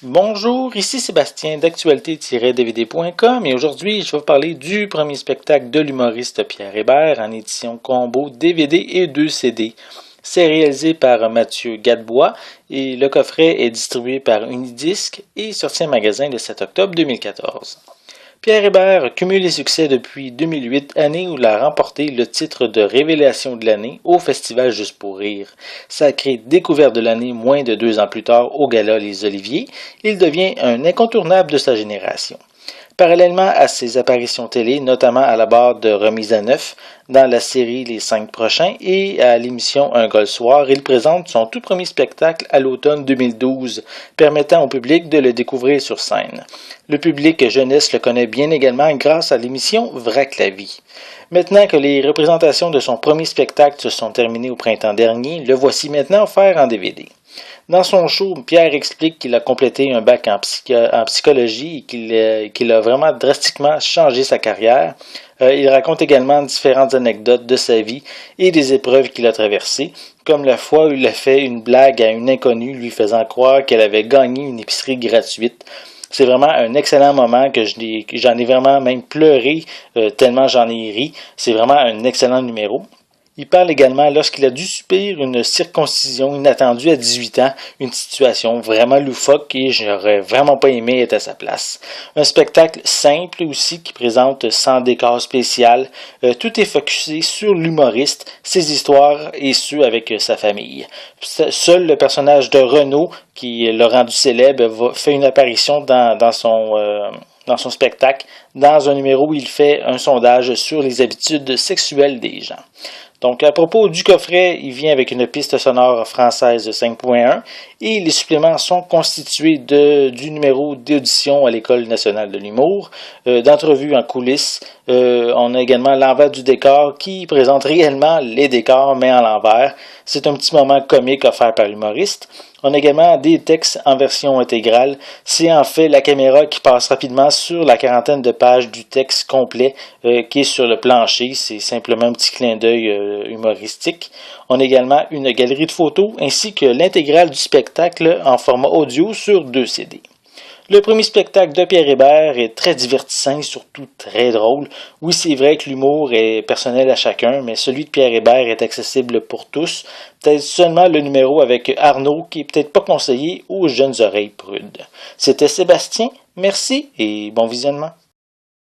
Bonjour, ici Sébastien d'actualité-dvd.com et aujourd'hui je vais vous parler du premier spectacle de l'humoriste Pierre Hébert en édition combo DVD et 2 CD. C'est réalisé par Mathieu Gadebois et le coffret est distribué par Unidisc et sorti en magasin le 7 octobre 2014. Pierre Hébert cumule les succès depuis 2008, année où il a remporté le titre de Révélation de l'année au Festival Juste pour rire. Sacré découverte de l'année moins de 2 ans plus tard au Gala Les Oliviers, il devient un incontournable de sa génération. Parallèlement à ses apparitions télé, notamment à la barre de Remise à neuf dans la série Les 5 prochains et à l'émission Un gars le soir, il présente son tout premier spectacle à l'automne 2012, permettant au public de le découvrir sur scène. Le public jeunesse le connaît bien également grâce à l'émission Vrac la vie. Maintenant que les représentations de son premier spectacle se sont terminées au printemps dernier, le voici maintenant offert en DVD. Dans son show, Pierre explique qu'il a complété un bac en psychologie et qu'il a vraiment drastiquement changé sa carrière. Il raconte également différentes anecdotes de sa vie et des épreuves qu'il a traversées, comme la fois où il a fait une blague à une inconnue lui faisant croire qu'elle avait gagné une épicerie gratuite. C'est vraiment un excellent moment que j'en ai vraiment même pleuré tellement j'en ai ri. C'est vraiment un excellent numéro. Il parle également lorsqu'il a dû subir une circoncision inattendue à 18 ans, une situation vraiment loufoque et j'aurais vraiment pas aimé être à sa place. Un spectacle simple aussi qui présente sans décor spécial. Tout est focusé sur l'humoriste, ses histoires et ceux avec sa famille. Seul le personnage de Renaud, qui l'a rendu célèbre, fait une apparition dans son spectacle, dans un numéro où il fait un sondage sur les habitudes sexuelles des gens. Donc, à propos du coffret, il vient avec une piste sonore française 5.1 et les suppléments sont constitués du numéro d'audition à l'École nationale de l'humour, d'entrevues en coulisses. On a également l'envers du décor qui présente réellement les décors mais en l'envers. C'est un petit moment comique offert par l'humoriste. On a également des textes en version intégrale. C'est en fait la caméra qui passe rapidement sur la quarantaine de pages du texte complet qui est sur le plancher. C'est simplement un petit clin d'œil humoristique. On a également une galerie de photos ainsi que l'intégrale du spectacle en format audio sur 2 CD. Le premier spectacle de Pierre Hébert est très divertissant et surtout très drôle. Oui, c'est vrai que l'humour est personnel à chacun, mais celui de Pierre Hébert est accessible pour tous. Peut-être seulement le numéro avec Arnaud qui est peut-être pas conseillé aux jeunes oreilles prudes. C'était Sébastien, merci et bon visionnement.